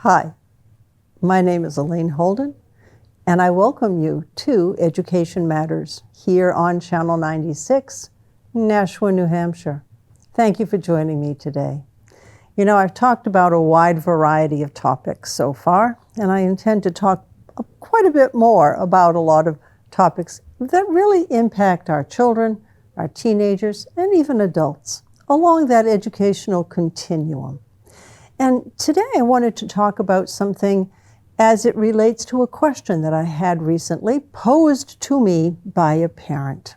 Hi, my name is Elaine Holden, and I welcome you to Education Matters here on Channel 96, Nashua, New Hampshire. Thank you for joining me today. You know, I've talked about a wide variety of topics so far, and I intend to talk quite a bit more about a lot of topics that really impact our children, our teenagers, and even adults along that educational continuum. And today I wanted to talk about something as it relates to a question that I had recently posed to me by a parent.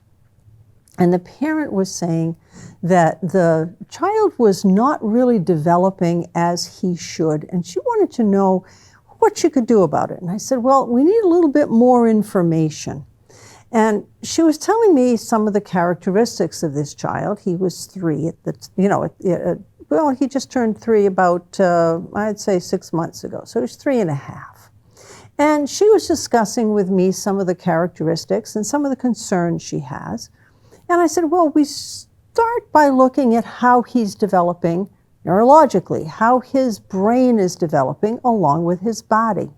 And the parent was saying that the child was not really developing as he should, and she wanted to know what she could do about it. And I said, well, we need a little bit more information. And she was telling me some of the characteristics of this child. He was 3 at the, well, he just turned 3 about, I'd say 6 months ago. So he's 3.5. And she was discussing with me some of the characteristics and some of the concerns she has. And I said, well, we start by looking at how he's developing neurologically, how his brain is developing along with his body.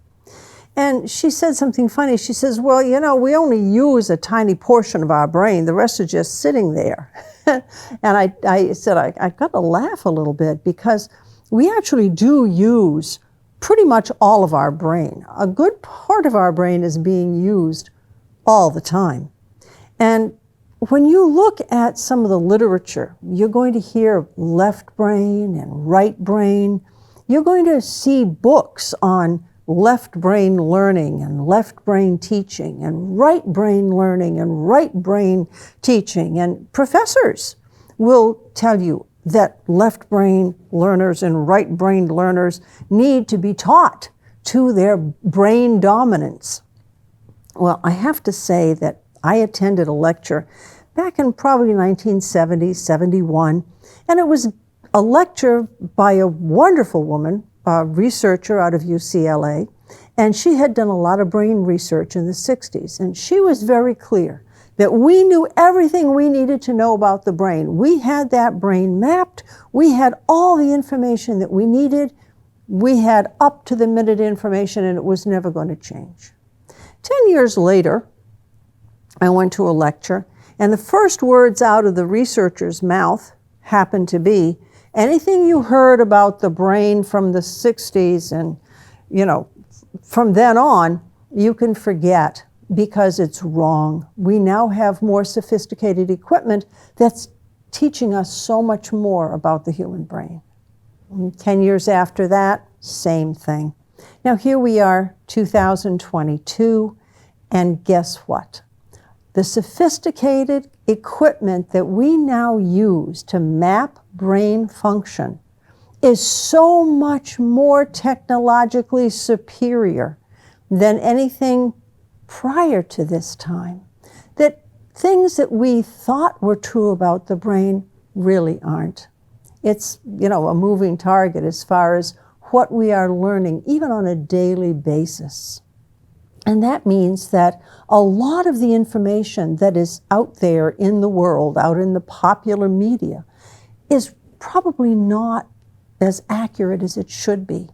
And she said something funny. She says, well, you know, we only use a tiny portion of our brain. The rest are just sitting there. And I said, I got to laugh a little bit because we actually do use pretty much all of our brain. A good part of our brain is being used all the time. And when you look at some of the literature, you're going to hear left brain and right brain. You're going to see books on left brain learning and left brain teaching and right brain learning and right brain teaching. And professors will tell you that left brain learners and right brain learners need to be taught to their brain dominance. Well, I have to say that I attended a lecture back in probably 1970, 71, and it was a lecture by a wonderful woman, a researcher out of UCLA, and she had done a lot of brain research in the 60s, and she was very clear that we knew everything we needed to know about the brain. We had that brain mapped. We had all the information that we needed. We had up-to-the-minute information, and it was never going to change. 10 years later, I went to a lecture, and the first words out of the researcher's mouth happened to be, anything you heard about the brain from the 60s and, you know, from then on, you can forget because it's wrong. We now have more sophisticated equipment that's teaching us so much more about the human brain. 10 years after that, same thing. Now here we are, 2022, and guess what? The sophisticated equipment that we now use to map brain function is so much more technologically superior than anything prior to this time, that things that we thought were true about the brain really aren't. It's, you know, a moving target as far as what we are learning, even on a daily basis. And that means that a lot of the information that is out there in the world, out in the popular media, is probably not as accurate as it should be.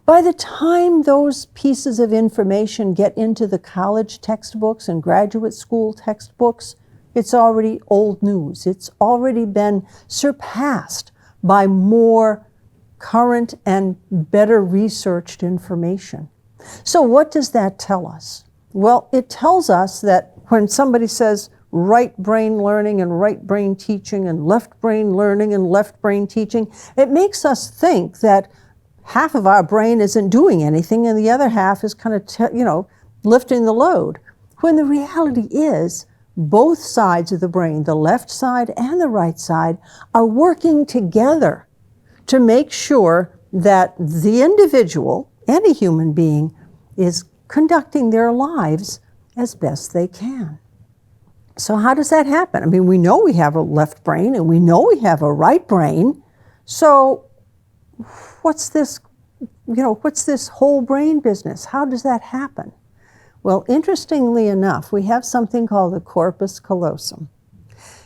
By the time those pieces of information get into the college textbooks and graduate school textbooks, it's already old news. It's already been surpassed by more current and better researched information. So what does that tell us? Well, it tells us that when somebody says right brain learning and right brain teaching and left brain learning and left brain teaching, it makes us think that half of our brain isn't doing anything and the other half is kind of, lifting the load. When the reality is both sides of the brain, the left side and the right side, are working together to make sure that the individual, any human being, is conducting their lives as best they can. So how does that happen? I mean, we know we have a left brain and we know we have a right brain. So what's this whole brain business? How does that happen? Well, interestingly enough, we have something called the corpus callosum.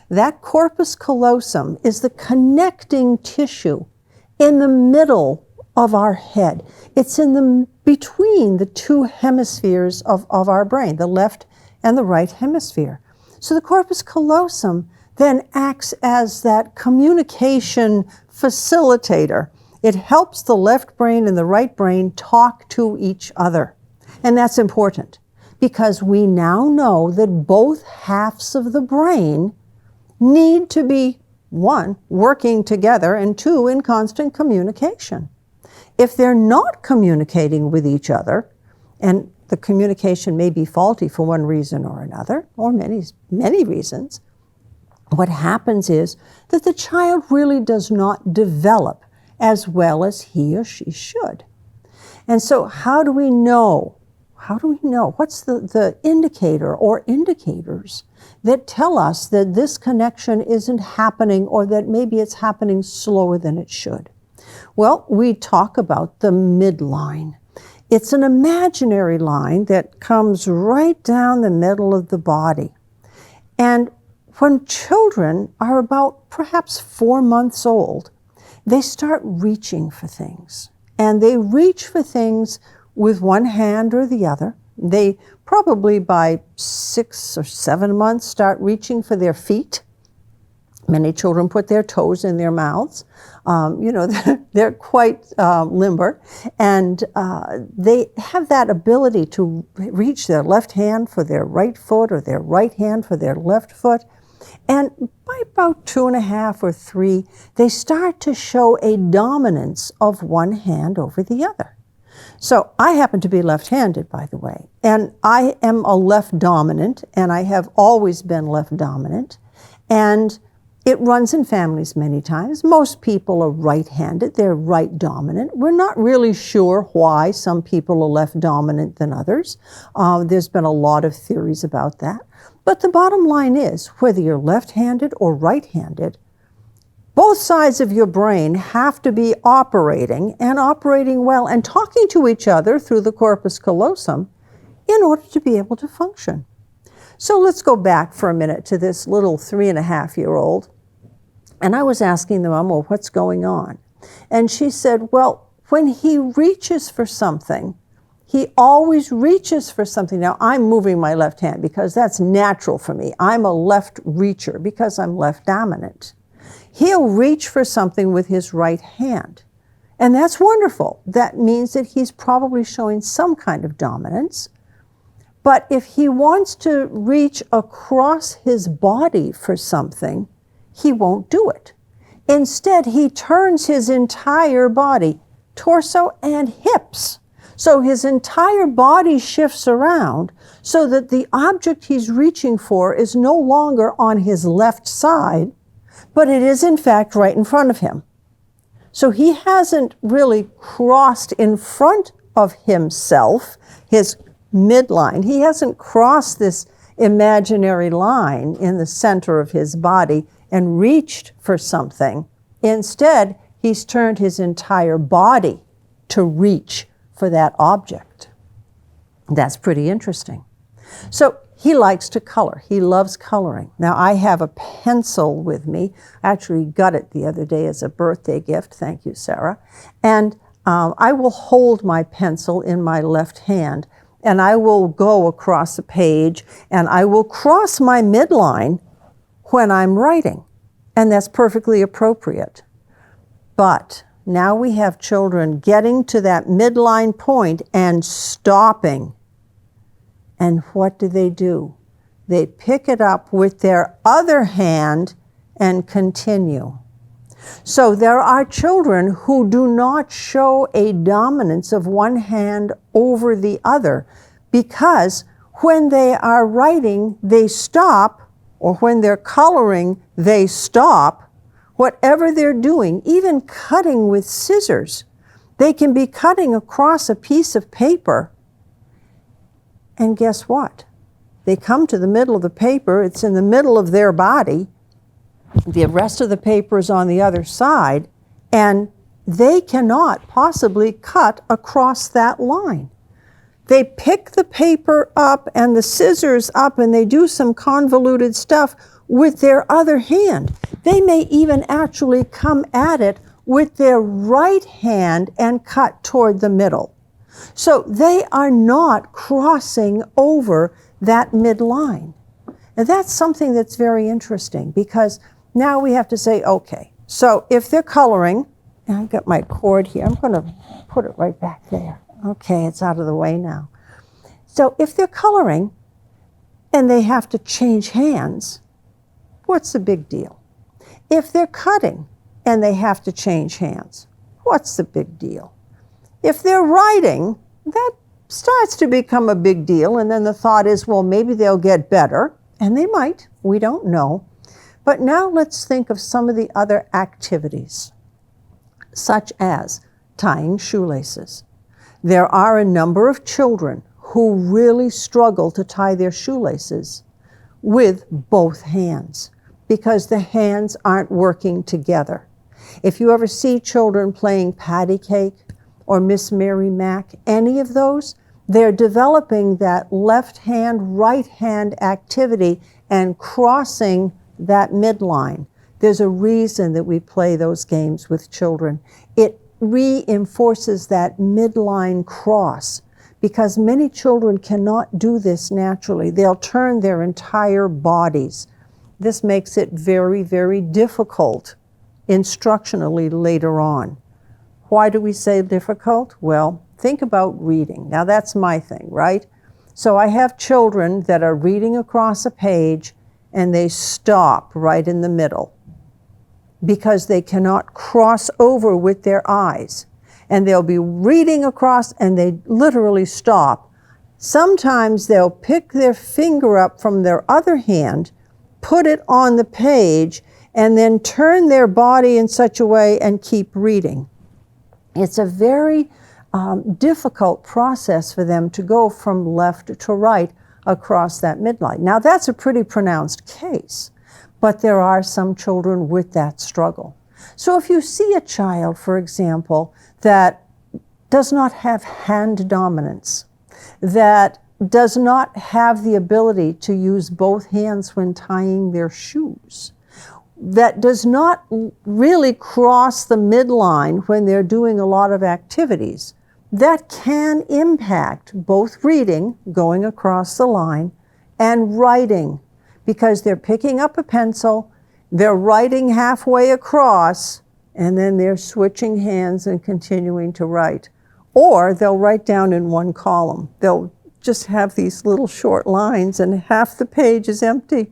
That corpus callosum is the connecting tissue in the middle of our head. It's in between the two hemispheres of our brain, the left and the right hemisphere. So the corpus callosum then acts as that communication facilitator. It helps the left brain and the right brain talk to each other. And that's important because we now know that both halves of the brain need to be, one, working together, and two, in constant communication. If they're not communicating with each other, and the communication may be faulty for one reason or another, or many reasons, what happens is that the child really does not develop as well as he or she should. And so how do we know? What's the indicator or indicators that tell us that this connection isn't happening or that maybe it's happening slower than it should? Well, we talk about the midline. It's an imaginary line that comes right down the middle of the body. And when children are about perhaps 4 months old, they start reaching for things. And they reach for things with one hand or the other. They probably by 6 or 7 months start reaching for their feet. Many children put their toes in their mouths. They're quite limber. And they have that ability to reach their left hand for their right foot or their right hand for their left foot. And by about 2.5 or 3, they start to show a dominance of one hand over the other. So I happen to be left-handed, by the way, and I am a left dominant, and I have always been left dominant, and it runs in families many times. Most people are right-handed, they're right dominant. We're not really sure why some people are left dominant than others. There's been a lot of theories about that. But the bottom line is, whether you're left-handed or right-handed, both sides of your brain have to be operating and operating well and talking to each other through the corpus callosum in order to be able to function. So let's go back for a minute to this little 3.5-year-old. And I was asking the mom, well, what's going on? And she said, well, when he reaches for something, he always reaches for something. Now, I'm moving my left hand because that's natural for me. I'm a left reacher because I'm left dominant. He'll reach for something with his right hand. And that's wonderful. That means that he's probably showing some kind of dominance. But if he wants to reach across his body for something, he won't do it. Instead, he turns his entire body, torso and hips. So his entire body shifts around so that the object he's reaching for is no longer on his left side, but it is in fact right in front of him. So he hasn't really crossed in front of himself, his midline. He hasn't crossed this imaginary line in the center of his body and reached for something. Instead, he's turned his entire body to reach for that object. That's pretty interesting. So he likes to color. He loves coloring. Now, I have a pencil with me. I actually got it the other day as a birthday gift. Thank you, Sarah. And I will hold my pencil in my left hand, and I will go across a page, and I will cross my midline when I'm writing. And that's perfectly appropriate. But now we have children getting to that midline point and stopping. And what do? They pick it up with their other hand and continue. So there are children who do not show a dominance of one hand over the other because when they are writing, they stop, or when they're coloring, they stop. Whatever they're doing, even cutting with scissors, they can be cutting across a piece of paper. And guess what? They come to the middle of the paper, it's in the middle of their body, the rest of the paper is on the other side, and they cannot possibly cut across that line. They pick the paper up and the scissors up and they do some convoluted stuff with their other hand. They may even actually come at it with their right hand and cut toward the middle. So they are not crossing over that midline. And that's something that's very interesting, because now we have to say, okay, so if they're coloring, and I've got my cord here, I'm going to put it right back there. Okay, it's out of the way now. So if they're coloring and they have to change hands, what's the big deal? If they're cutting and they have to change hands, what's the big deal? If they're writing, that starts to become a big deal, and then the thought is, well, maybe they'll get better, and they might, we don't know. But now let's think of some of the other activities, such as tying shoelaces. There are a number of children who really struggle to tie their shoelaces with both hands because the hands aren't working together. If you ever see children playing patty cake or Miss Mary Mac, any of those, they're developing that left hand, right hand activity and crossing that midline. There's a reason that we play those games with children. It reinforces that midline cross, because many children cannot do this naturally. They'll turn their entire bodies. This makes it very, very difficult instructionally later on. Why do we say difficult? Well, think about reading. Now that's my thing, right? So I have children that are reading across a page and they stop right in the middle because they cannot cross over with their eyes. And they'll be reading across and they literally stop. Sometimes they'll pick their finger up from their other hand, put it on the page, and then turn their body in such a way and keep reading. It's a very difficult process for them to go from left to right across that midline. Now that's a pretty pronounced case, but there are some children with that struggle. So if you see a child, for example, that does not have hand dominance, that does not have the ability to use both hands when tying their shoes, that does not really cross the midline when they're doing a lot of activities, that can impact both reading, going across the line, and writing, because they're picking up a pencil, they're writing halfway across, and then they're switching hands and continuing to write. Or they'll write down in one column. They'll just have these little short lines and half the page is empty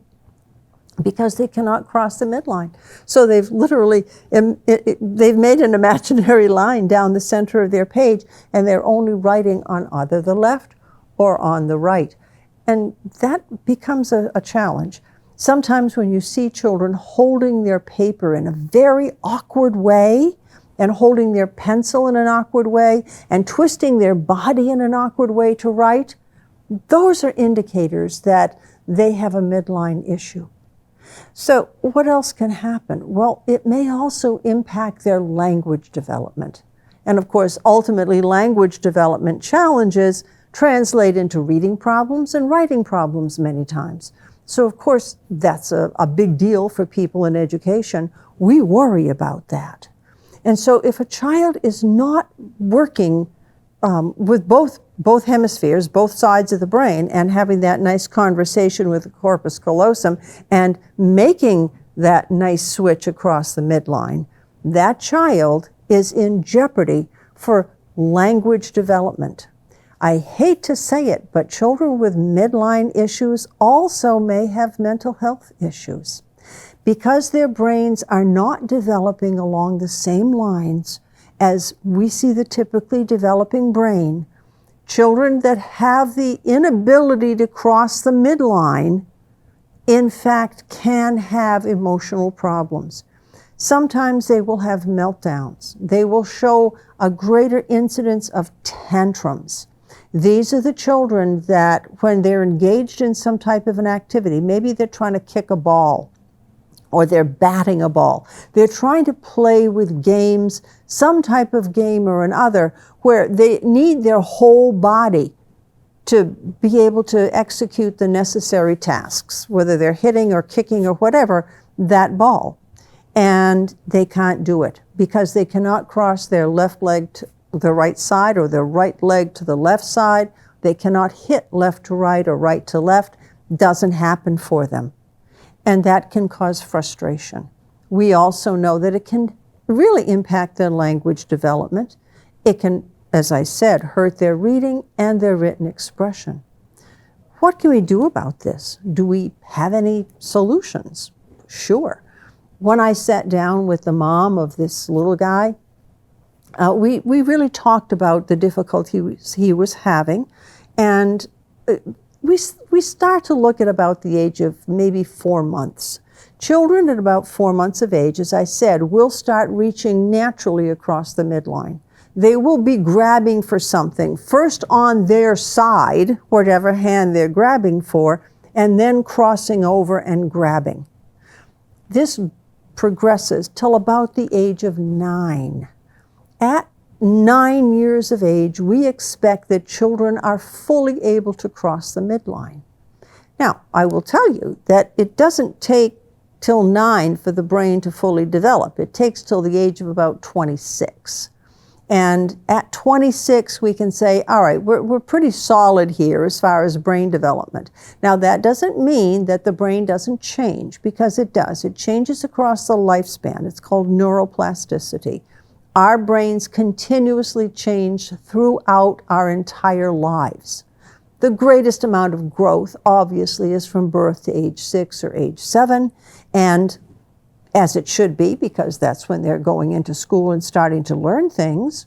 because they cannot cross the midline. So they've literally, they've made an imaginary line down the center of their page and they're only writing on either the left or on the right. And that becomes a challenge. Sometimes when you see children holding their paper in a very awkward way and holding their pencil in an awkward way and twisting their body in an awkward way to write, those are indicators that they have a midline issue. So what else can happen? Well, it may also impact their language development. And of course, ultimately, language development challenges translate into reading problems and writing problems many times. So of course, that's a big deal for people in education. We worry about that. And so if a child is not working with both hemispheres, both sides of the brain, and having that nice conversation with the corpus callosum and making that nice switch across the midline, that child is in jeopardy for language development. I hate to say it, but children with midline issues also may have mental health issues. Because their brains are not developing along the same lines as we see the typically developing brain, children that have the inability to cross the midline, in fact, can have emotional problems. Sometimes they will have meltdowns. They will show a greater incidence of tantrums. These are the children that when they're engaged in some type of an activity, maybe they're trying to kick a ball or they're batting a ball, they're trying to play with games, some type of game or another, where they need their whole body to be able to execute the necessary tasks, whether they're hitting or kicking or whatever, that ball. And they can't do it because they cannot cross their left leg to the right side or their right leg to the left side. They cannot hit left to right or right to left. Doesn't happen for them. And that can cause frustration. We also know that it can really impact their language development. It can, as I said, hurt their reading and their written expression. What can we do about this? Do we have any solutions? Sure. When I sat down with the mom of this little guy, we really talked about the difficulties he was having, and we start to look at about the age of maybe 4 months. Children at about 4 months of age, as I said, will start reaching naturally across the midline. They will be grabbing for something, first on their side, whatever hand they're grabbing for, and then crossing over and grabbing. This progresses till about the age of 9. At 9 years of age, we expect that children are fully able to cross the midline. Now, I will tell you that it doesn't take till 9 for the brain to fully develop. It takes till the age of about 26. And at 26, we can say, all right, we're pretty solid here as far as brain development. Now, that doesn't mean that the brain doesn't change, because it does. It changes across the lifespan. It's called neuroplasticity. Our brains continuously change throughout our entire lives. The greatest amount of growth, obviously, is from birth to age 6 or age 7, and as it should be, because that's when they're going into school and starting to learn things.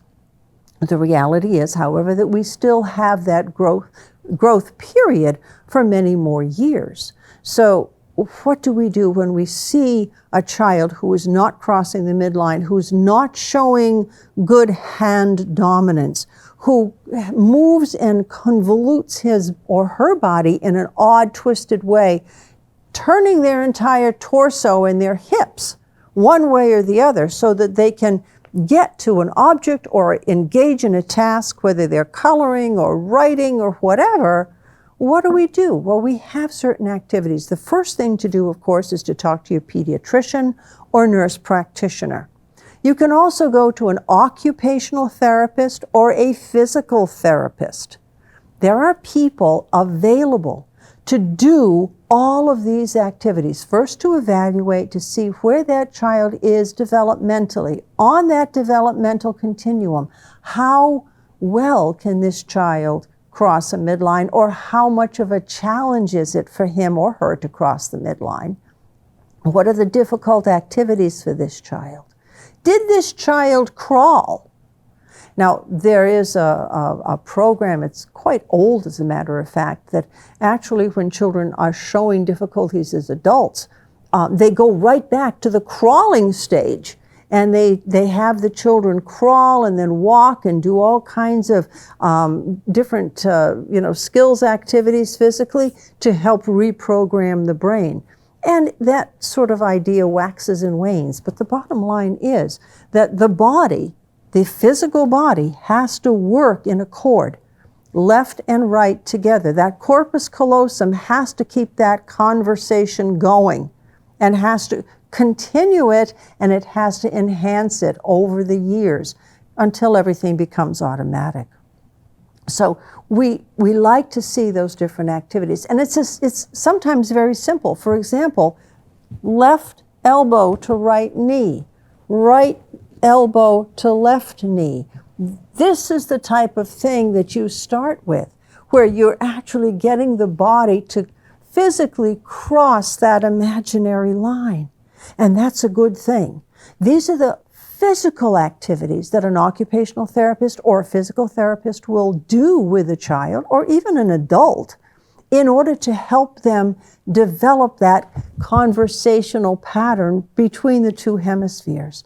The reality is, however, that we still have that growth period for many more years. So what do we do when we see a child who is not crossing the midline, who's not showing good hand dominance, who moves and convolutes his or her body in an odd, twisted way, turning their entire torso and their hips one way or the other so that they can get to an object or engage in a task, whether they're coloring or writing or whatever? What do? Well, we have certain activities. The first thing to do, of course, is to talk to your pediatrician or nurse practitioner. You can also go to an occupational therapist or a physical therapist. There are people available to do all of these activities. First, to evaluate, to see where that child is developmentally, on that developmental continuum. How well can this child cross a midline, or how much of a challenge is it for him or her to cross the midline? What are the difficult activities for this child? Did this child crawl? Now, there is a program, it's quite old as a matter of fact, that actually when children are showing difficulties as adults, they go right back to the crawling stage, and they have the children crawl and then walk and do all kinds of different skills activities physically to help reprogram the brain. And that sort of idea waxes and wanes, but the bottom line is that the body, the physical body, has to work in accord, left and right together. That corpus callosum has to keep that conversation going and has to continue it, and it has to enhance it over the years until everything becomes automatic. So we like to see those different activities, and it's sometimes very simple. For example, left elbow to right knee, right elbow to left knee. This is the type of thing that you start with, where you're actually getting the body to physically cross that imaginary line. And that's a good thing. These are the physical activities that an occupational therapist or a physical therapist will do with a child, or even an adult, in order to help them develop that conversational pattern between the two hemispheres.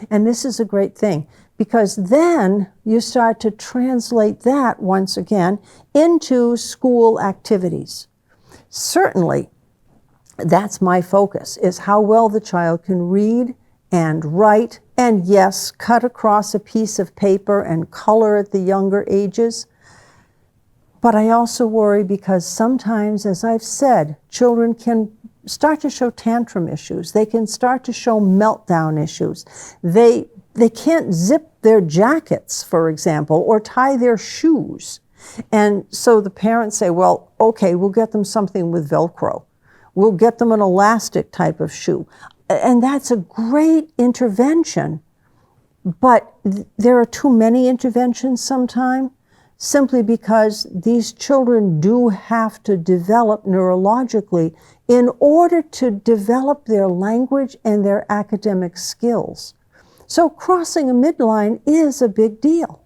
And this is a great thing, because then you start to translate that once again into school activities. Certainly, that's my focus, is how well the child can read and write, and yes, cut across a piece of paper and color at the younger ages. But I also worry because sometimes, as I've said, children can start to show tantrum issues. They can start to show meltdown issues. They can't zip their jackets, for example, or tie their shoes. And so the parents say, well, okay, we'll get them something with Velcro. We'll get them an elastic type of shoe. And that's a great intervention. But there are too many interventions sometimes, simply because these children do have to develop neurologically in order to develop their language and their academic skills. So crossing a midline is a big deal.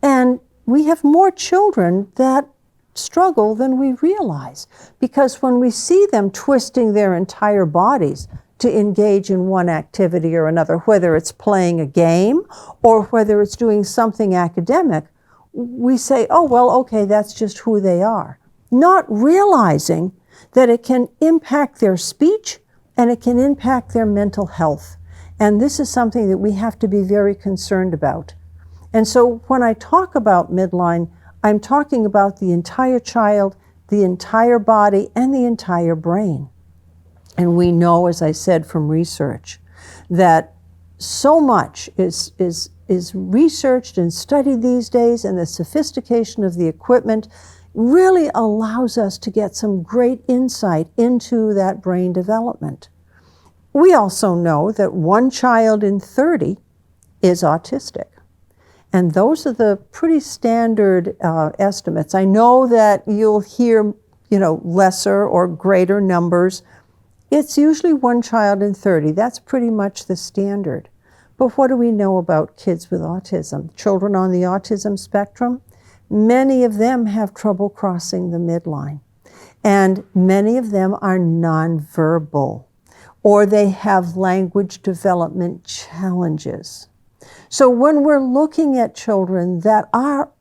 And we have more children that struggle than we realize, because when we see them twisting their entire bodies to engage in one activity or another, whether it's playing a game or whether it's doing something academic, we say, oh, well, okay, that's just who they are, not realizing that it can impact their speech and it can impact their mental health. And this is something that we have to be very concerned about. And so when I talk about midline, I'm talking about the entire child, the entire body, and the entire brain. And we know, as I said from research, that so much is researched and studied these days, and the sophistication of the equipment really allows us to get some great insight into that brain development. We also know that 1 child in 30 is autistic. And those are the pretty standard estimates. I know that you'll hear, lesser or greater numbers. It's usually 1 child in 30. That's pretty much the standard. But what do we know about kids with autism? Children on the autism spectrum, many of them have trouble crossing the midline. And many of them are nonverbal, or they have language development challenges. So when we're looking at children that are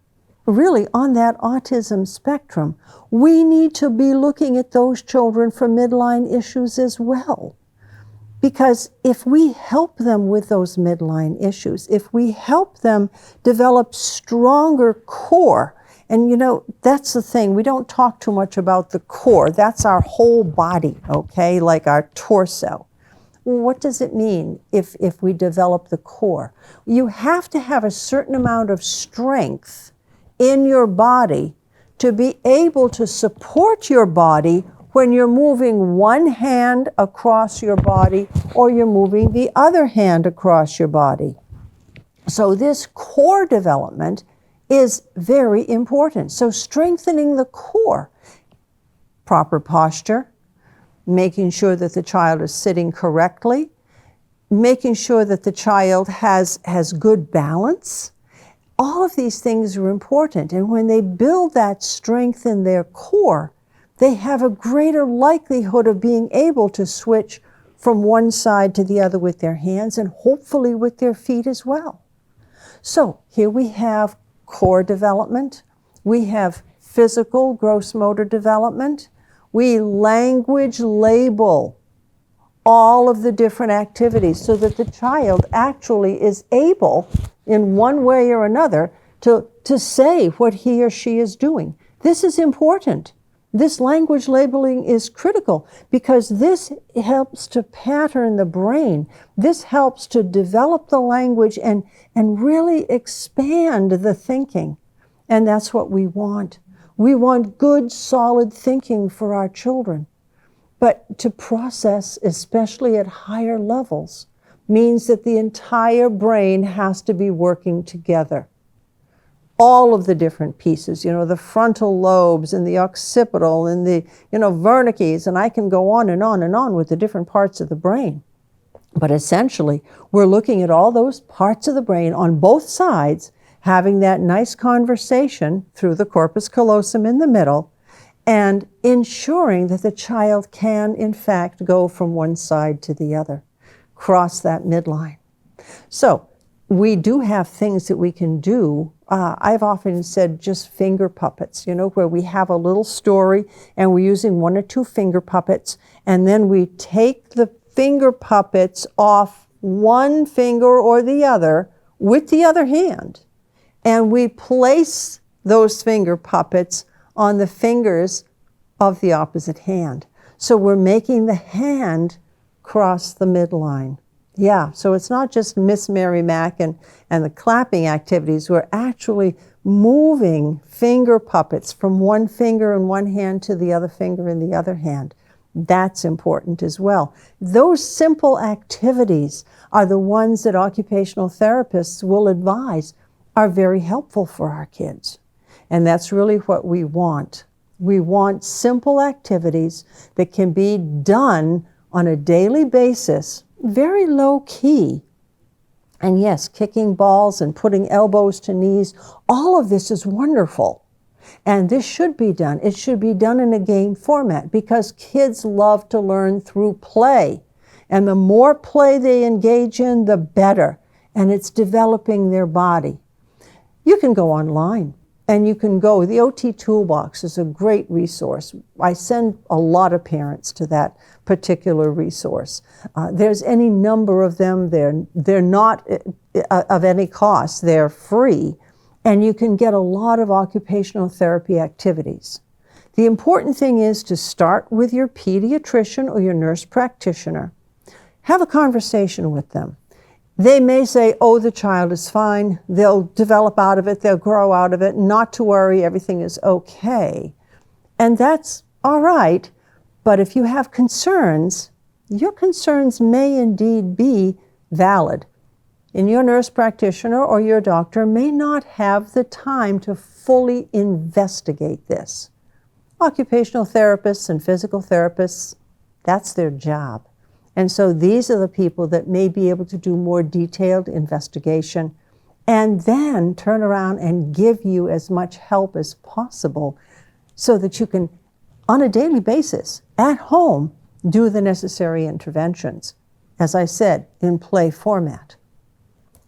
really on that autism spectrum, we need to be looking at those children for midline issues as well. Because if we help them with those midline issues, if we help them develop stronger core, and that's the thing, we don't talk too much about the core. That's our whole body, okay, like our torso. What does it mean if we develop the core? You have to have a certain amount of strength in your body to be able to support your body when you're moving one hand across your body or you're moving the other hand across your body. So this core development is very important. So strengthening the core, proper posture, making sure that the child is sitting correctly, making sure that the child has good balance. All of these things are important. And when they build that strength in their core, they have a greater likelihood of being able to switch from one side to the other with their hands and hopefully with their feet as well. So here we have core development. We have physical gross motor development. We language label all of the different activities so that the child actually is able, in one way or another, to say what he or she is doing. This is important. This language labeling is critical because this helps to pattern the brain. This helps to develop the language and really expand the thinking. And that's what we want. We want good, solid thinking for our children. But to process, especially at higher levels, means that the entire brain has to be working together. All of the different pieces, the frontal lobes and the occipital and the, Wernicke's, and I can go on and on and on with the different parts of the brain. But essentially, we're looking at all those parts of the brain on both sides, having that nice conversation through the corpus callosum in the middle, and ensuring that the child can, in fact, go from one side to the other, cross that midline. So we do have things that we can do. I've often said just finger puppets, where we have a little story and we're using 1 or 2 finger puppets, and then we take the finger puppets off one finger or the other with the other hand, and we place those finger puppets on the fingers of the opposite hand. So we're making the hand cross the midline. Yeah, so it's not just Miss Mary Mac and the clapping activities. We're actually moving finger puppets from one finger in one hand to the other finger in the other hand. That's important as well. Those simple activities are the ones that occupational therapists will advise are very helpful for our kids. And that's really what we want. We want simple activities that can be done on a daily basis, very low key. And yes, kicking balls and putting elbows to knees, all of this is wonderful. And this should be done. It should be done in a game format because kids love to learn through play. And the more play they engage in, the better. And it's developing their body. You can go online and you can go, the OT Toolbox is a great resource. I send a lot of parents to that particular resource. There's any number of them. They're not of any cost. They're free. And you can get a lot of occupational therapy activities. The important thing is to start with your pediatrician or your nurse practitioner. Have a conversation with them. They may say, oh, the child is fine. They'll develop out of it. They'll grow out of it. Not to worry. Everything is okay. And that's all right. But if you have concerns, your concerns may indeed be valid. And your nurse practitioner or your doctor may not have the time to fully investigate this. Occupational therapists and physical therapists, that's their job. And so these are the people that may be able to do more detailed investigation and then turn around and give you as much help as possible so that you can, on a daily basis, at home, do the necessary interventions. As I said, in play format.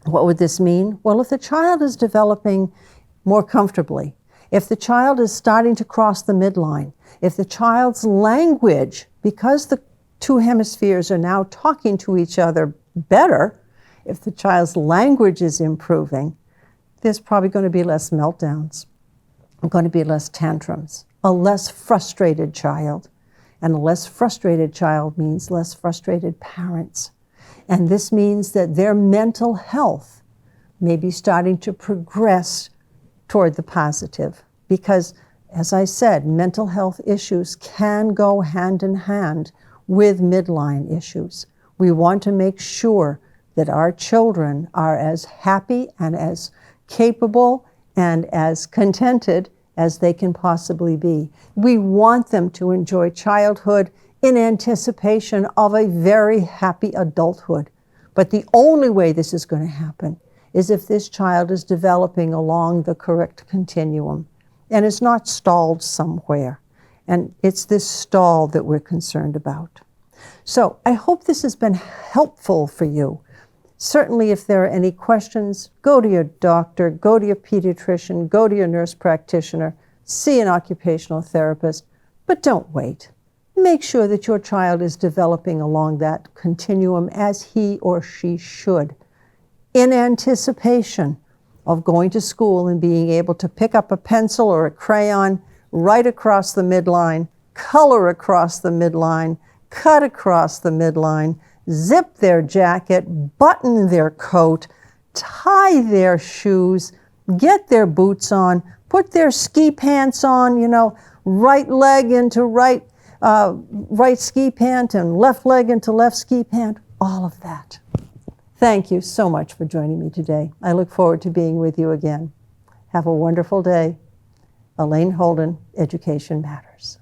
What would this mean? Well, if the child is developing more comfortably, if the child is starting to cross the midline, if the child's language, because the two hemispheres are now talking to each other better, if the child's language is improving, there's probably going to be less meltdowns, going to be less tantrums, a less frustrated child. And a less frustrated child means less frustrated parents. And this means that their mental health may be starting to progress toward the positive. Because, as I said, mental health issues can go hand in hand with midline issues. We want to make sure that our children are as happy and as capable and as contented as they can possibly be. We want them to enjoy childhood in anticipation of a very happy adulthood. But the only way this is going to happen is if this child is developing along the correct continuum and is not stalled somewhere. And it's this stall that we're concerned about. So I hope this has been helpful for you. Certainly, if there are any questions, go to your doctor, go to your pediatrician, go to your nurse practitioner, see an occupational therapist, but don't wait. Make sure that your child is developing along that continuum as he or she should, in anticipation of going to school and being able to pick up a pencil or a crayon, write across the midline, color across the midline, cut across the midline, zip their jacket, button their coat, tie their shoes, get their boots on, put their ski pants on, right leg into right ski pant and left leg into left ski pant, all of that. Thank you so much for joining me today. I look forward to being with you again. Have a wonderful day. Elaine Holden, Education Matters.